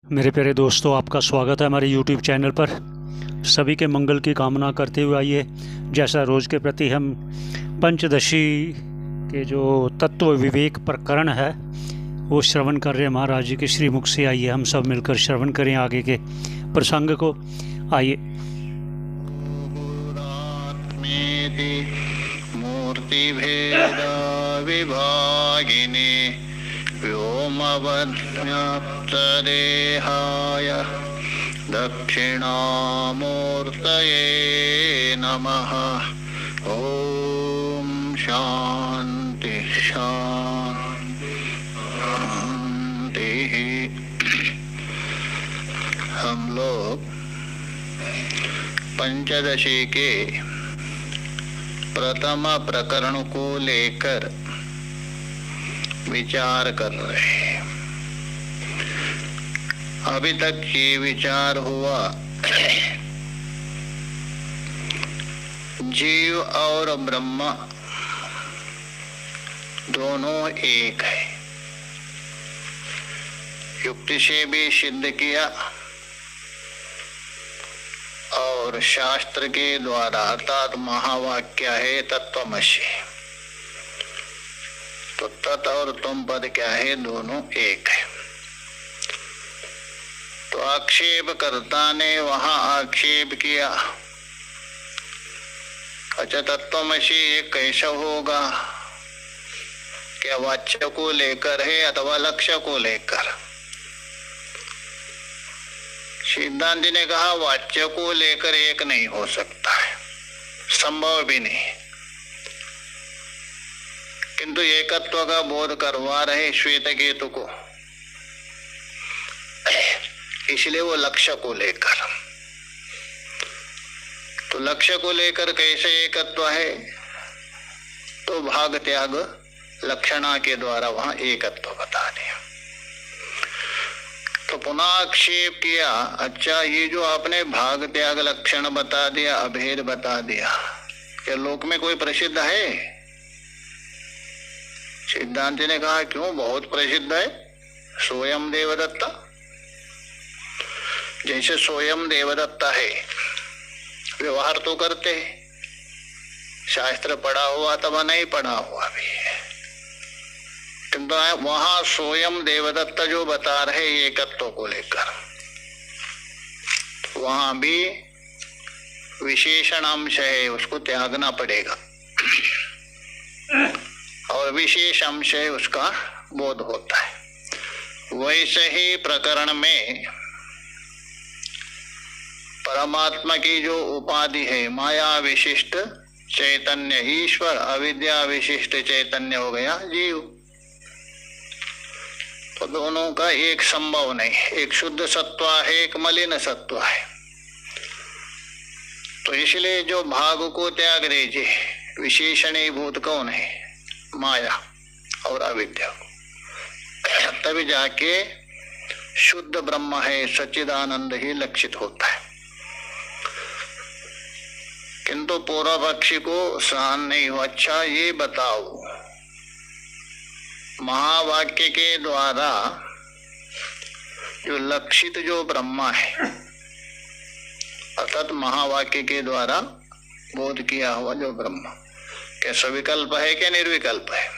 मेरे प्यारे दोस्तों, आपका स्वागत है हमारे YouTube चैनल पर। सभी के मंगल की कामना करते हुए आइए, जैसा रोज़ के प्रति हम पंचदशी के जो तत्व विवेक प्रकरण है वो श्रवण कर रहे हैं महाराज जी के श्रीमुख से। आइए हम सब मिलकर श्रवण करें आगे के प्रसंग को। आइए। मूर्ति भेद विभागिनी व्योमवद्व्याप्तदेहाय दक्षिणामूर्तये नमः। ओम शांति शांति। हम लोग पंचदशी के प्रथम प्रकरण को लेकर विचार कर रहे हैं। अभी तक ये विचार हुआ जीव और ब्रह्म दोनों एक है। युक्ति से भी सिद्ध किया और शास्त्र के द्वारा, अर्थात महावाक्य है तत्वमसि। तो तत् और तुम पद क्या है, दोनों एक है। तो आक्षेपकर्ता ने वहां आक्षेप किया, अच्छा तत्वमसि ये कैसा होगा, क्या वाच्य को लेकर है अथवा लक्ष्य को लेकर? सिद्धांति ने कहा वाच्य को लेकर एक नहीं हो सकता है, संभव भी नहीं। किंतु एकत्व का बोध करवा रहे श्वेत केतु को, इसलिए वो लक्ष्य को लेकर। तो लक्ष्य को लेकर कैसे एकत्व है, तो भाग त्याग लक्षणा के द्वारा वहां एकत्व बता दिया। तो पुनः आक्षेप किया, अच्छा ये जो आपने भाग त्याग लक्षण बता दिया, अभेद बता दिया, क्या लोक में कोई प्रसिद्ध है? सिद्धांति ने कहा क्यों, बहुत प्रसिद्ध है। स्वयं देवदत्ता, जैसे स्वयं देवदत्ता है, व्यवहार तो करते हैं, शास्त्र पढ़ा हुआ अथवा नहीं पढ़ा हुआ भी है, किंतु वहां स्वयं देवदत्ता जो बता रहे एकत्व को लेकर, वहां भी विशेषण अंश है, उसको त्यागना पड़ेगा और विशेष अंश है, उसका बोध होता है। वैसे ही प्रकरण में परमात्मा की जो उपाधि है, माया विशिष्ट चैतन्य ईश्वर, अविद्या विशिष्ट चैतन्य हो गया जीव। तो दोनों का एक संभव नहीं, एक शुद्ध सत्व है, एक मलिन सत्व है। तो इसलिए जो भाग को त्याग दीजिए, विशेषणीभूत कौन है, माया और अविद्या को, तभी जाके शुद्ध ब्रह्म है, सच्चिदानंद ही लक्षित होता है। किंतु पूर्व पक्षी को सहन नहीं हुआ। अच्छा ये बताओ, महावाक्य के द्वारा जो लक्षित जो ब्रह्मा है, अर्थात महावाक्य के द्वारा बोध किया हुआ जो ब्रह्मा, क्या सविकल्प है क्या निर्विकल्प है?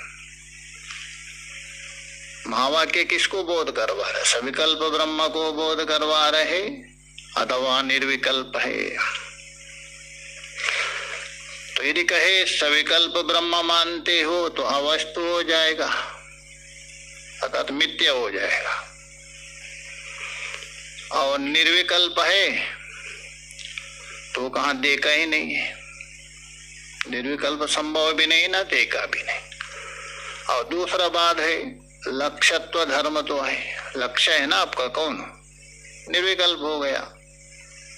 महावाक्य किसको बोध करवा रहे, सविकल्प ब्रह्म को बोध करवा रहे अथवा निर्विकल्प है? तो यदि कहे सविकल्प ब्रह्म मानते हो तो अवस्तु हो जाएगा, अर्थात मिथ्य हो जाएगा। और निर्विकल्प है तो कहां देखा ही नहीं है, निर्विकल्प संभव भी नहीं ना देखा भी नहीं। और दूसरा बात है लक्ष्यत्व धर्म तो है, लक्ष्य है ना आपका, कौन निर्विकल्प हो गया।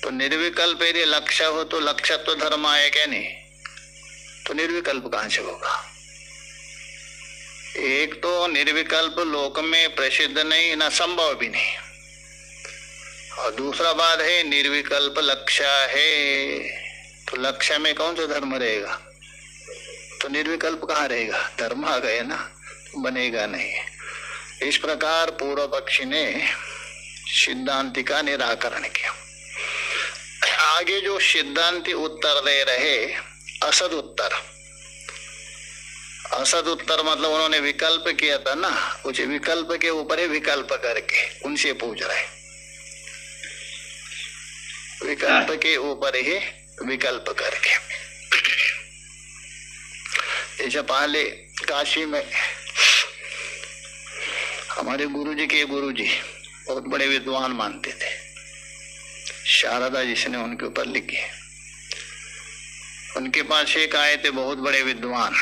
तो निर्विकल्प यदि लक्ष्य हो तो लक्ष्यत्व धर्म आए क्या नहीं, तो निर्विकल्प कहां से होगा? एक तो निर्विकल्प लोक में प्रसिद्ध नहीं, ना संभव भी नहीं। और दूसरा बात है निर्विकल्प लक्ष्य है, तो लक्ष्य में कौन सा धर्म रहेगा? तो निर्विकल्प कहाँ रहेगा, धर्म आ गए ना, बनेगा नहीं। इस प्रकार पूर्व पक्षी ने सिद्धांति का निराकरण किया। आगे जो सिद्धांति उत्तर दे रहे असद उत्तर, असद उत्तर मतलब उन्होंने विकल्प किया था ना, कुछ विकल्प के ऊपर ही विकल्प करके उनसे पूछ रहे, विकल्प के ऊपर ही विकल्प करके। जैसे पहले काशी में हमारे गुरुजी के गुरुजी बहुत बड़े विद्वान मानते थे, शारदा जिसने उनके ऊपर लिखी, उनके पास एक आए थे बहुत बड़े विद्वान,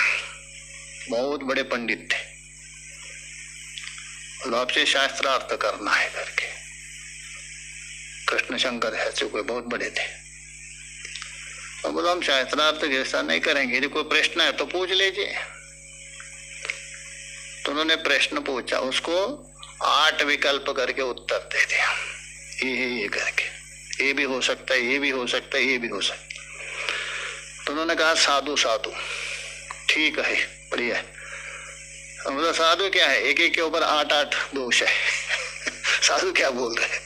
बहुत बड़े पंडित थे, और आपसे शास्त्रार्थ करना है करके। कृष्ण शंकर ऐसे कोई बहुत बड़े थे, और बोला हम शास्त्रार्थ जैसा नहीं करेंगे, यदि कोई प्रश्न है तो पूछ लीजिए। तो उन्होंने प्रश्न पूछा, उसको 8 विकल्प करके उत्तर दे दिया, ये करके, ये भी हो सकता है, ये भी हो सकता है, ये भी हो सकता है। तो उन्होंने कहा साधु साधु, ठीक है, बढ़िया है। मतलब साधु क्या है, एक एक के ऊपर 8 दोष है। साधु क्या बोल रहे हैं,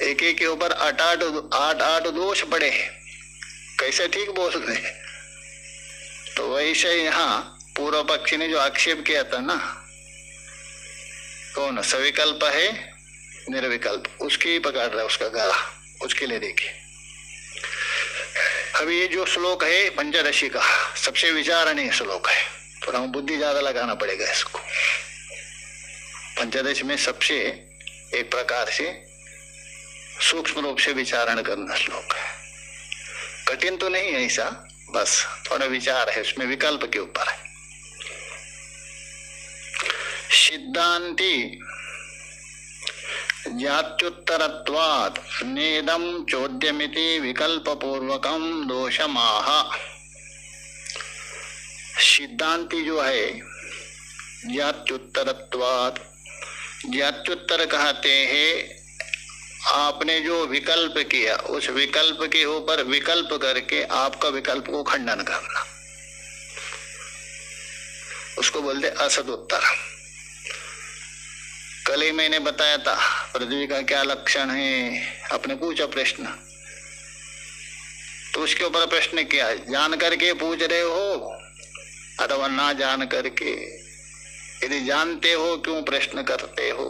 एक एक के ऊपर 8 दोष पड़े हैं, कैसे ठीक बोल रहे हैं। तो वैसे यहाँ पूर्व पक्षी ने जो आक्षेप किया था ना, कौन सविकल्प है निर्विकल्प, उसकी पकड़ रहा है उसका गला, उसके लिए देखिए। अब ये जो श्लोक है पंचदशी का सबसे विचारणीय श्लोक है, थोड़ा बुद्धि ज्यादा लगाना पड़ेगा इसको। पंचदश में सबसे एक प्रकार से सूक्ष्म रूप से विचारण करना श्लोक है, कठिन तो नहीं है ऐसा, बस थोड़ा विचार है उसमें, विकल्प के ऊपर है। सिद्धांति जात्युत्तरत्वात् नेदम चोद्यमिति विकल्प पूर्वकम दोषमाह। सिद्धांति जो है जात्युत्तरत्वात्, जात्युत्तर कहते हैं आपने जो विकल्प किया उस विकल्प के ऊपर विकल्प करके आपका विकल्प को खंडन करना, उसको बोलते असद उत्तर। कल ही मैंने बताया था पृथ्वी का क्या लक्षण है, आपने पूछा प्रश्न, तो उसके ऊपर प्रश्न किया, जान करके पूछ रहे हो अथवा ना जान करके। यदि जानते हो क्यों प्रश्न करते हो,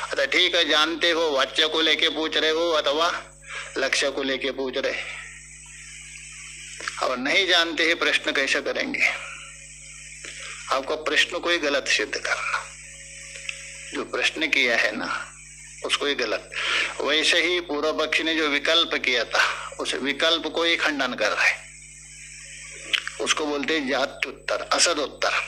अच्छा ठीक है जानते हो, वाच्य को लेके पूछ रहे हो अथवा लक्ष्य को लेके पूछ रहे, और नहीं जानते हैं प्रश्न कैसे करेंगे। आपको प्रश्न को ही गलत सिद्ध करना, जो प्रश्न किया है ना उसको ही गलत। वैसे ही पूर्व पक्षी ने जो विकल्प किया था उस विकल्प को ही खंडन कर रहा है, उसको बोलते हैं जात्युत्तर, असद उत्तर।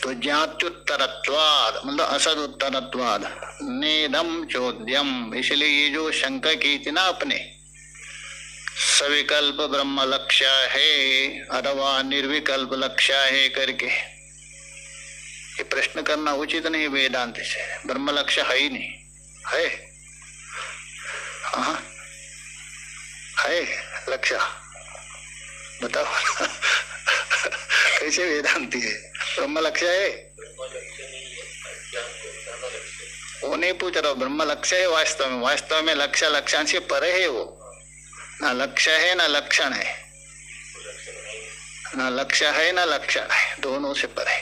तो जात्युत्तरत्वाद मतलब असद उत्तरत्वाद, नेदम चोद्यम, इसलिए ये जो शंका की थी ना अपने सविकल्प ब्रह्म लक्ष्य है अथवा निर्विकल्प लक्ष्य है करके, ये प्रश्न करना उचित नहीं वेदांत से। ब्रह्म लक्ष्य है ही नहीं, है हाँ है लक्ष्य, बताओ। कैसे वेदांती है, ब्रह्म लक्ष्य है वो नहीं पूछ रहा, ब्रह्म लक्ष्य है वास्तव में। वास्तव में लक्ष्य लक्षण से परे है, वो ना लक्ष्य है ना लक्षण है, ना लक्ष्य है ना लक्षण है, दोनों से परे।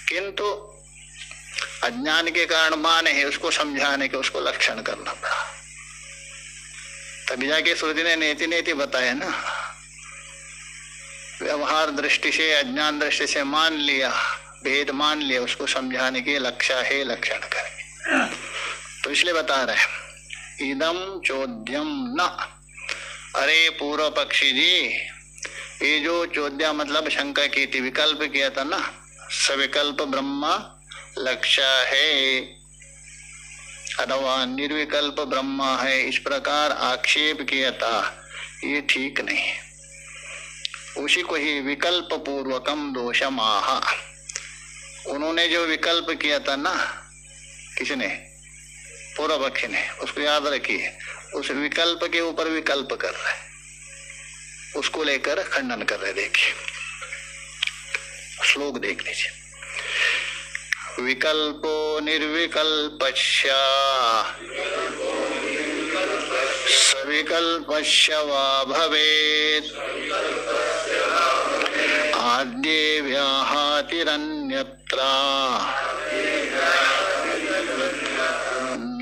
किंतु अज्ञान के कारण माने है, उसको समझाने के उसको लक्षण करना पड़ा, तभी जाके श्रुति ने नेति नेति बताया ना। व्यवहार दृष्टि से अज्ञान दृष्टि से मान लिया, भेद मान लिया, उसको समझाने के लक्ष्य है लक्षण करेंगे। तो इसलिए बता रहे इदम चोद्यम न, अरे पूर्व पक्षी जी, ये जो चोद्या मतलब शंका की थी, विकल्प किया था ना, सविकल्प ब्रह्म लक्ष्य है अथवा निर्विकल्प ब्रह्म है, इस प्रकार आक्षेप किया था, ये ठीक नहीं है। उसी को ही विकल्प पूर्वकम दोषमाह, उन्होंने जो विकल्प किया था ना, किसने, पूर्व पक्षी ने, उसको याद रखिए, उस विकल्प के ऊपर विकल्प कर रहे, उसको लेकर खंडन कर रहे। देखिए श्लोक देख लीजिए, विकल्पो निर्विकल्पस्य सविकल्पस्य वा भवेत् आद्ये व्याहतिरन्यत्र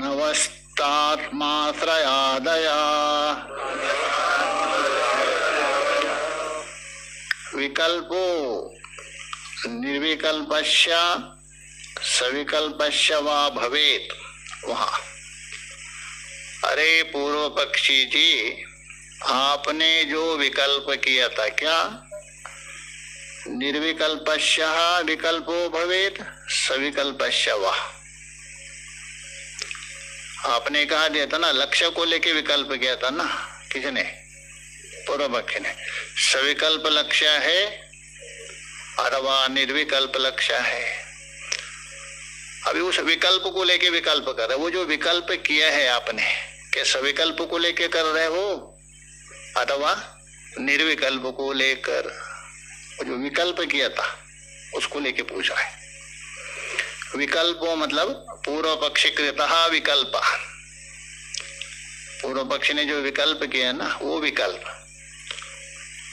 नवस्तात्माश्रयादया विकल्पो निर्विकल्पस्य सविकल्पस्य वा भवेत्। वहाँ अरे पूर्व पक्षी जी, आपने जो विकल्प किया था, क्या निर्विकल्पस्य विकल्पो भवेत् सविकल्पस्य वा, आपने कहा दिया था ना, लक्ष्य को लेके विकल्प किया था ना, किसने? पूर्व पक्षी ने। सविकल्प लक्ष्य है अथवा निर्विकल्प लक्ष्य है। अभी उस विकल्प को लेके विकल्प कर रहे, वो जो विकल्प किया है आपने, क्या सविकल्प को लेके कर रहे हो अथवा निर्विकल्प को लेकर? वो जो विकल्प किया था उसको लेके पूछ रहा है। विकल्पो मतलब पूर्व पक्षी कृतः विकल्प, पूर्व पक्षी ने जो विकल्प किया ना वो विकल्प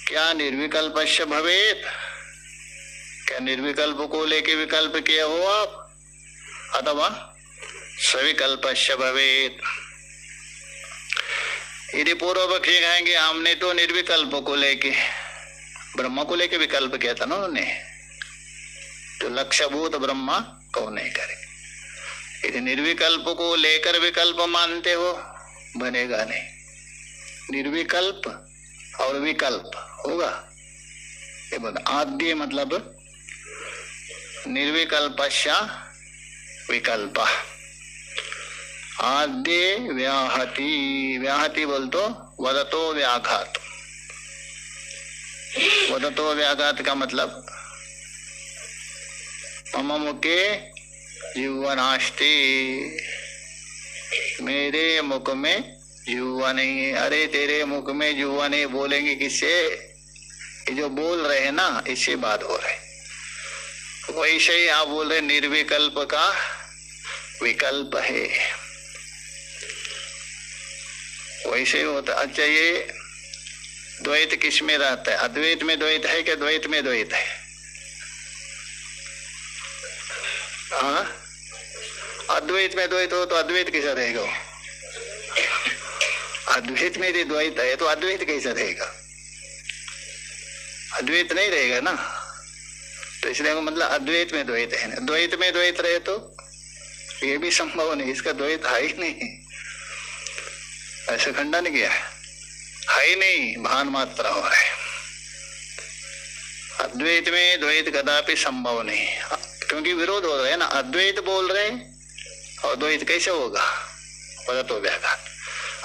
क्या निर्विकल्पस्य भवेत्, क्या निर्विकल्प को लेके विकल्प किया हो आप अथवा सविकल्पस्य भवेत्। यदि पूर्व पक्षी कहेंगे हमने तो निर्विकल्प को लेके, ब्रह्म को लेके विकल्प किया था ना उन्होंने, तो लक्ष्यभूत ब्रह्मा को नहीं करेंगे। यदि निर्विकल्प को लेकर विकल्प मानते हो बनेगा नहीं, निर्विकल्प और विकल्प होगा। ये बता आद्य मतलब निर्विकल्पस्य विकल्प, आद्य व्याहति, व्याहति बोल तो वदतो व्याघात, वदतो व्याघात का मतलब मम मुखे जीवनास्ति, मेरे मुख में जुआ नहीं है। अरे तेरे मुख में जुआ नहीं बोलेंगे किससे? ये जो बोल रहे हैं ना इससे बात हो रही। वैसे ही आप बोल रहे निर्विकल्प का विकल्प है, वैसे ही होता। अच्छा ये द्वैत किस में रहता है? अद्वैत में द्वैत है क्या द्वैत में द्वैत है? हाँ, अद्वैत में द्वैत हो तो अद्वैत कैसा रहेगा? अद्वैत में यदि द्वैत है तो अद्वैत कैसा रहेगा? अद्वैत नहीं रहेगा ना। तो इसलिए मतलब अद्वैत में द्वैत है ना, द्वैत में द्वैत रहे तो ये भी संभव नहीं, इसका द्वैत है ही नहीं, ऐसे खंडन किया है ही नहीं, भान मात्रा हो रहा है। अद्वैत में द्वैत कदापि संभव नहीं, क्योंकि विरोध हो रहा है ना। अद्वैत बोल रहे और द्वैत कैसे होगा? वदतो व्याघात।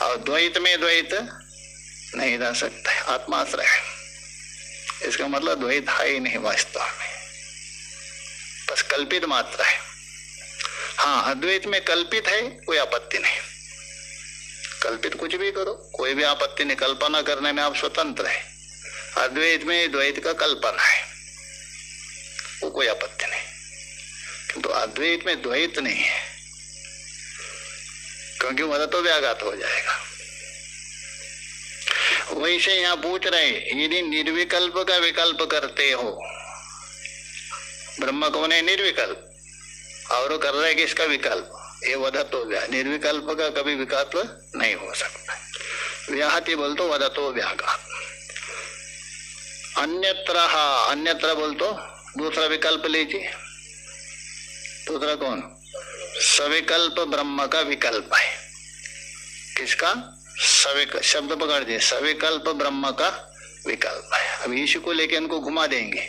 और द्वैत में द्वैत नहीं रह सकता है, आत्माश्रय है, इसका मतलब द्वैत है ही नहीं वास्तव में, बस कल्पित मात्रा है। हाँ, अद्वैत में कल्पित है, कोई आपत्ति नहीं, कल्पित कुछ भी करो, कोई भी आपत्ति नहीं, कल्पना करने में आप स्वतंत्र है। अद्वैत में द्वैत का कल्पना है, वो कोई आपत्ति नहीं, किंतु अद्वैत में द्वैत नहीं है, क्योंकि वह तो व्याघात हो जाएगा। वैसे यहां पूछ रहे, यदि निर्विकल्प का विकल्प करते हो, ब्रह्म को नहीं निर्विकल्प, और कर रहे कि इसका विकल्प, ये वदतो व्याघात, निर्विकल्प का कभी विकल्प नहीं हो सकता। व्याहति बोल तो वदतो व्याघात। अन्यत्र, अन्यत्र बोल तो दूसरा विकल्प लीजिए। दूसरा कौन? सविकल्प ब्रह्म का विकल्प है। किसका? शब्द पकड़ दिए, सविकल्प ब्रह्म का विकल्प है। अब इसी को लेके इनको घुमा देंगे।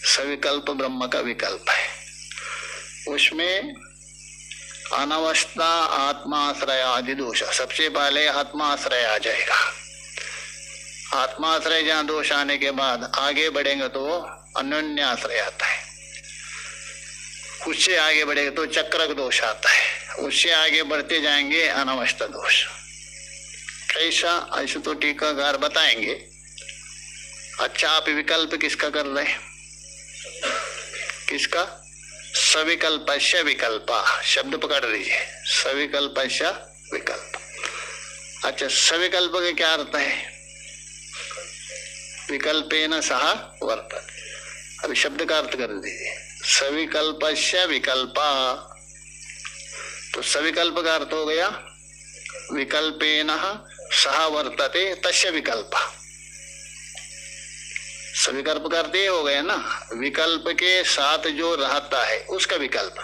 सविकल्प ब्रह्म का विकल्प है, उसमें अनवस्था आत्माश्रय आदि दोष, सबसे पहले आत्माश्रय आ जाएगा। आत्माश्रय जहां दोष आने के बाद आगे बढ़ेंगे तो अन्योन्याश्रय आता है, उससे आगे बढ़ेगा तो चक्रक दोष आता है, उससे आगे बढ़ते जाएंगे अनवस्था दोष। कैसा? ऐसे तो टीकाकार बताएंगे। अच्छा, आप विकल्प किसका कर रहे हैं? किसका? सविकल्पस्य विकल्पा, शब्द पकड़ लीजिए, सविकल्पस्य विकल्प। अच्छा, सविकल्प का क्या अर्थ है? विकल्पेन सह वर्तते। अभी शब्द का अर्थ कर दीजिए, सविकल्पस्य विकल्पा। तो सविकल्प का अर्थ हो गया विकल्पेन सह वर्तते तस्य विकल्प। सविकल्प का अर्थ ये हो गया ना, विकल्प के साथ जो रहता है उसका विकल्प।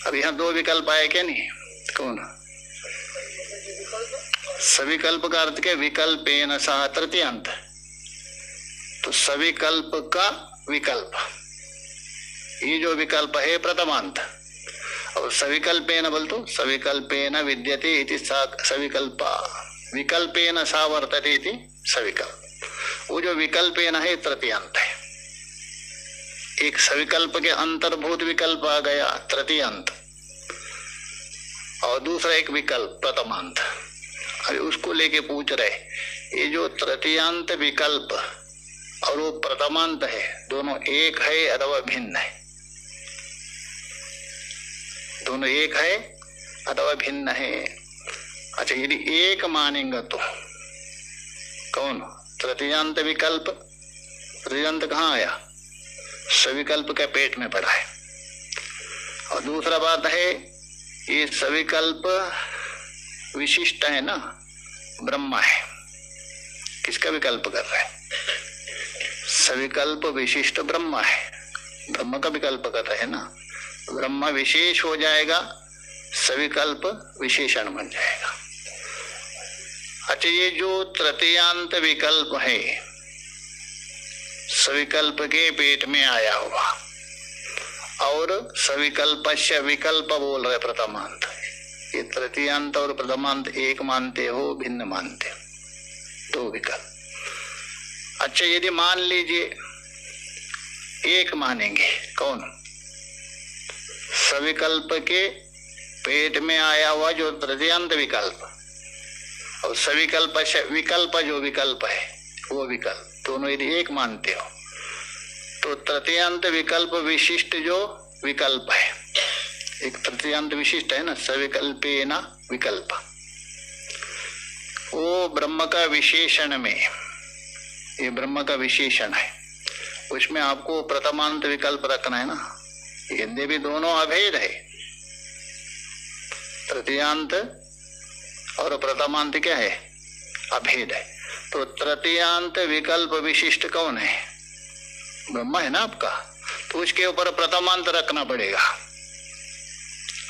अब यहाँ दो विकल्प आए क्या? नहीं, कौन? सविकल्प का अर्थ क्या? विकल्पेन सह तृतीयांत। तो सविकल्प का विकल्प, ये जो विकल्प है प्रथमांत। और सविकल्पेन बोल तो सविकल्पेन विद्यते इति सविकल्पा, विकल्पेन सा वर्तते इति सविकल्प। वो जो विकल्पेन है तृतीयांत है। एक सविकल्प के अंतर्भूत विकल्प आ गया तृतीयांत, और दूसरा एक विकल्प प्रथमांत। अरे उसको लेके पूछ रहे, ये जो तृतीयांत विकल्प और वो प्रथमांत है, दोनों एक है अथवा भिन्न है? दोनों एक है अथवा भिन्न है। अच्छा, यदि एक मानेंगे तो कौन? तृतीयांत विकल्प। तृतीयांत कहाँ आया? सविकल्प के पेट में पड़ा है। और दूसरा बात है, ये सविकल्प विशिष्ट है ना, ब्रह्मा है। किसका विकल्प कर रहा है? सविकल्प विशिष्ट ब्रह्मा है, ब्रह्म का विकल्प कर रहे हैं ना। ब्रह्मा विशेष हो जाएगा, सविकल्प विशेषण बन जाएगा। अच्छा, ये जो तृतीयांत विकल्प है सविकल्प के पेट में आया हुआ, और सविकल्पस्य विकल्प बोल रहे प्रथमांत। ये तृतीयांत और प्रथमांत एक मानते हो, भिन्न मानते हो? दो विकल्प। अच्छा, यदि मान लीजिए एक मानेंगे, कौन? सविकल्प के पेट में आया हुआ जो तृतीयांत विकल्प, और सविकल्प विकल्प जो विकल्प है वो विकल्प, दोनों यदि एक मानते हो तो तृतीयांत विकल्प विशिष्ट जो विकल्प है, एक तृतीयांत विशिष्ट है ना, सविकल्पेन विकल्प, वो ब्रह्म का विशेषण में, ये ब्रह्म का विशेषण है, उसमें आपको प्रथमांत विकल्प रखना है ना। यद्य भी दोनों अभेद है, तृतीयांत और प्रथमांत क्या है? अभेद है। तो तृतीयांत विकल्प विशिष्ट कौन है? ब्रह्मा है ना आपका, तो उसके ऊपर प्रथमांत रखना पड़ेगा,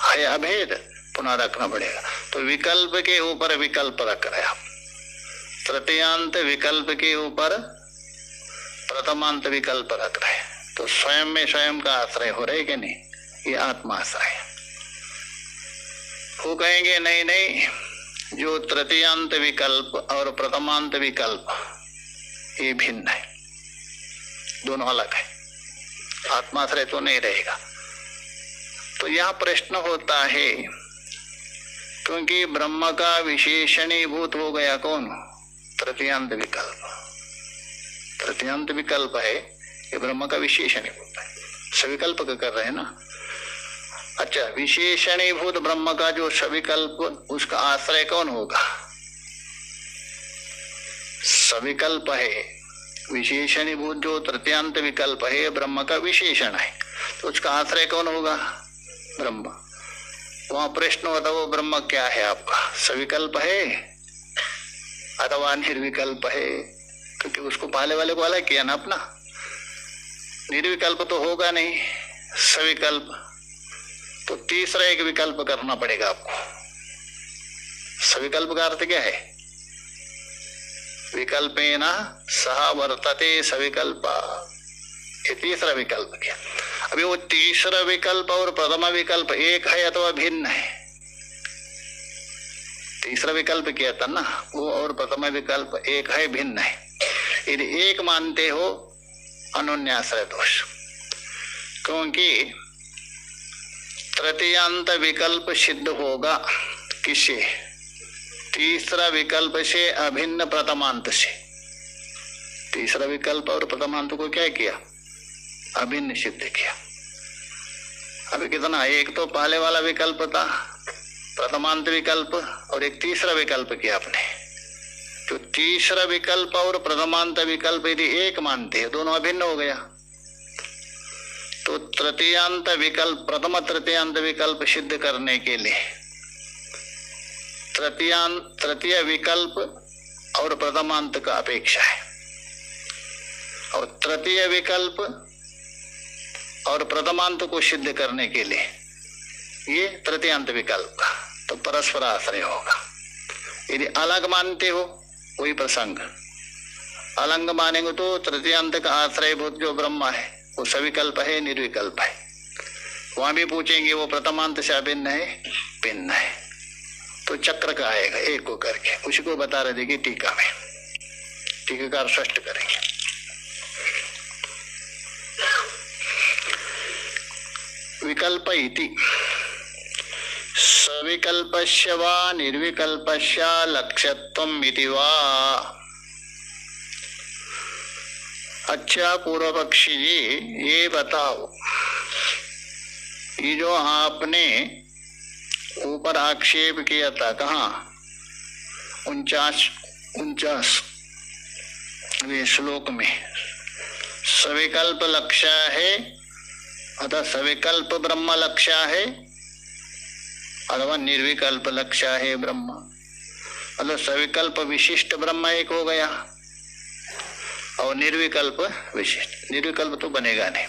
है अभेद, पुनः रखना पड़ेगा। तो विकल्प के ऊपर विकल्प रख रहे आप, तृतीयांत विकल्प के ऊपर प्रथमांत विकल्प रख रहे हैं, तो स्वयं में स्वयं का आश्रय हो रहे कि नहीं? ये आत्माश्रय। वो कहेंगे नहीं नहीं, जो तृतीयांत विकल्प और प्रथमांत विकल्प ये भिन्न है, दोनों अलग है, आत्माश्रय तो नहीं रहेगा। तो यह प्रश्न होता है, क्योंकि ब्रह्म का विशेषणीभूत हो गया कौन? तृतीयांत विकल्प। तृतीयांत विकल्प है, ये ब्रह्म का विशेषणीभूत है, सविकल्प का कर रहे हैं ना। अच्छा, विशेषणीभूत ब्रह्म का जो सविकल्प, उसका आश्रय कौन होगा? सविकल्प है, विशेषणीभूत जो तृतीयांत विकल्प है ब्रह्म का विशेषण है, तो उसका आश्रय कौन होगा? ब्रह्म। वहां प्रश्न होता, वो ब्रह्म क्या है आपका? सविकल्प है अथवा निर्विकल्प है? क्योंकि उसको पहले वाले को अलग किया ना अपना, निर्विकल्प तो होगा नहीं, सविकल्प। तो तीसरा एक विकल्प करना पड़ेगा आपको। सविकल्प का अर्थ क्या है? विकल्पेन सह वर्तते सविकल्पा, ये तीसरा विकल्प क्या? अभी वो तीसरा विकल्प और प्रथम विकल्प एक है अथवा भिन्न है? तीसरा विकल्प किया था ना, वो और प्रथम विकल्प एक है, भिन्न है। यदि एक मानते हो, अनन्याश्रय दोष, क्योंकि तृतीयांत विकल्प सिद्ध होगा किससे? तीसरा विकल्प से अभिन्न प्रथमांत से। तीसरा विकल्प और प्रथमांत को क्या किया? अभिन्न सिद्ध किया। अभी कितना, एक तो पहले वाला विकल्प था प्रथमांत विकल्प, और एक तीसरा विकल्प किया आपने। तो तीसरा विकल्प और प्रथमांत विकल्प यदि एक मानते हैं, दोनों अभिन्न हो गया, तो तृतीयांत विकल्प, प्रथम तृतीयांत विकल्प सिद्ध करने के लिए तृतीय विकल्प और प्रथमांत का अपेक्षा है, और तृतीय विकल्प और प्रथमांत को सिद्ध करने के लिए ये तृतीयांत विकल्प का तो परस्पर आश्रय होगा। यदि अलग मानते हो वही प्रसंग, अलग मानेंगे तो तृतीयांत का आश्रयभूत जो ब्रह्म है वो सविकल्प है, निर्विकल्प है। वहां भी पूछेंगे वो प्रथमांत से अभिन्न है, भिन्न है, तो चक्र का आएगा एक को करके, उसी को बता रहे थे टीका में, टीकाकार स्पष्ट करेंगे। विकल्प इति सविकल्पस्य वा निर्विकल्पस्य लक्ष्यत्वम् इति वा। अच्छा पूर्व पक्षी जी ये बताओ, ये जो आपने ऊपर आक्षेप किया था, कहाँ 49वें श्लोक में, सविकल्प लक्ष्य है अथवा सविकल्प ब्रह्म लक्ष्य है अथवा निर्विकल्प लक्ष्य है ब्रह्म, मतलब सविकल्प विशिष्ट ब्रह्म एक हो गया और निर्विकल्प विशिष्ट, निर्विकल्प तो बनेगा नहीं।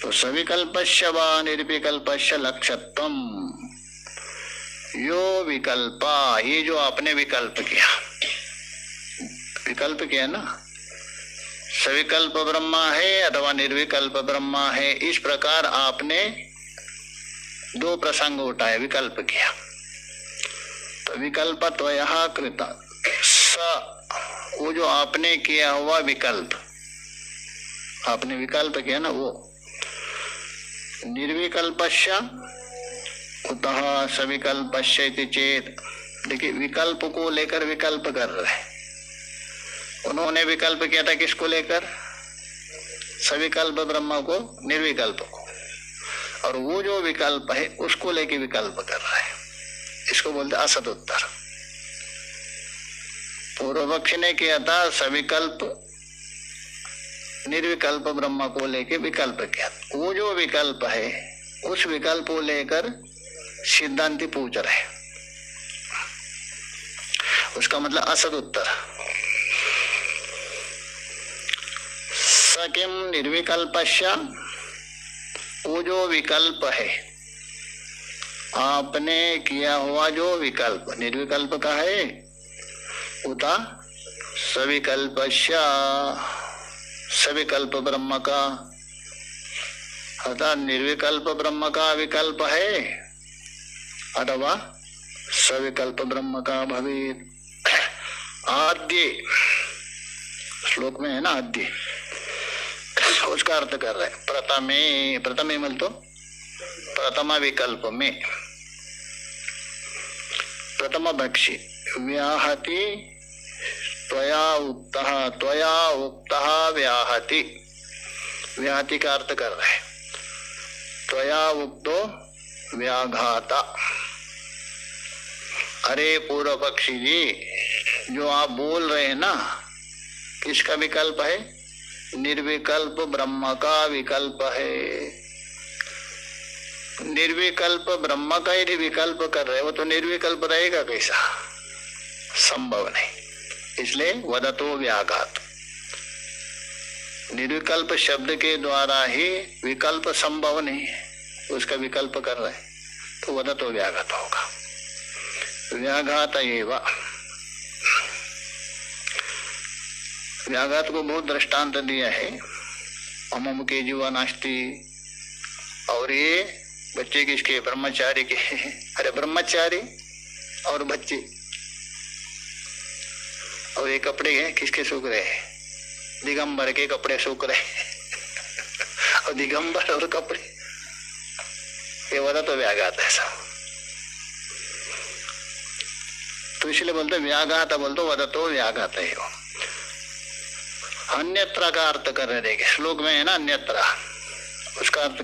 तो सविकल्पस्य वा निर्विकल्पस्य लक्ष्यत्वम्, यो विकल्पा, ये जो आपने विकल्प किया ना, सविकल्प ब्रह्मा है अथवा निर्विकल्प ब्रह्मा है, इस प्रकार आपने दो प्रसंग उठाए, विकल्प किया। तो विकल्प त्वया कृत, वो जो आपने किया हुआ विकल्प, आपने विकल्प किया ना, वो निर्विकल्पस्य उतः सविकल्पस्य इति चेत। देखिए विकल्प को लेकर विकल्प कर रहे हैं, उन्होंने विकल्प किया था किसको लेकर, सविकल्प ब्रह्म को, निर्विकल्प को, और वो जो विकल्प है उसको लेकर विकल्प कर रहे हैं, इसको बोलते असद उत्तर। पूर्व पक्ष ने किया था सविकल्प निर्विकल्प ब्रह्म को लेके विकल्प किया, वो जो विकल्प है उस विकल्प को लेकर सिद्धांति पूछ रहे, उसका मतलब असद उत्तर। सकिम निर्विकल्पस्य, वो जो विकल्प है आपने किया हुआ जो विकल्प निर्विकल्प का है, उता सविकल्पस्य, सविकल्प ब्रह्म का अर्थात निर्विकल्प ब्रह्म का विकल्प है अथवा सविकल्प ब्रह्म का भवेत्। आद्य श्लोक में है ना, आद्य, उसका अर्थ कर रहे हैं प्रथमे, प्रथमे मतलब तो प्रथम विकल्प में, प्रथम भक्षी व्याहति त्वया उक्तः व्याहति, व्याहति का अर्थ कर रहे हैं त्वया उक्तो व्याघाता। अरे पूर्व पक्षी जी जो आप बोल रहे हैं ना, किसका विकल्प है, निर्विकल्प ब्रह्म का विकल्प है। निर्विकल्प ब्रह्म का यदि विकल्प कर रहे हो तो निर्विकल्प रहेगा कैसा, संभव नहीं, इसलिए वदतो व्याघात। निर्विकल्प शब्द के द्वारा ही विकल्प संभव नहीं है, उसका विकल्प कर रहे हैं तो वदतो व्याघात होगा। व्याघात एवं, व्याघात को बहुत दृष्टांत दिया है, अमम के जीवा नास्ति, और ये बच्चे किसके, ब्रह्मचारी के। अरे ब्रह्मचारी और बच्चे, और ये कपड़े हैं किसके सूख रहे हैं, दिगंबर के कपड़े सूख रहे और दिगंबर और कपड़े, ये वाला तो व्याघात है सब। तो इसलिए बोलते व्याघात, बोलते वदतो व्याघात है। अन्यत्र का अर्थ कर रहे, देखिए श्लोक में है ना अन्यत्र, उसका अर्थ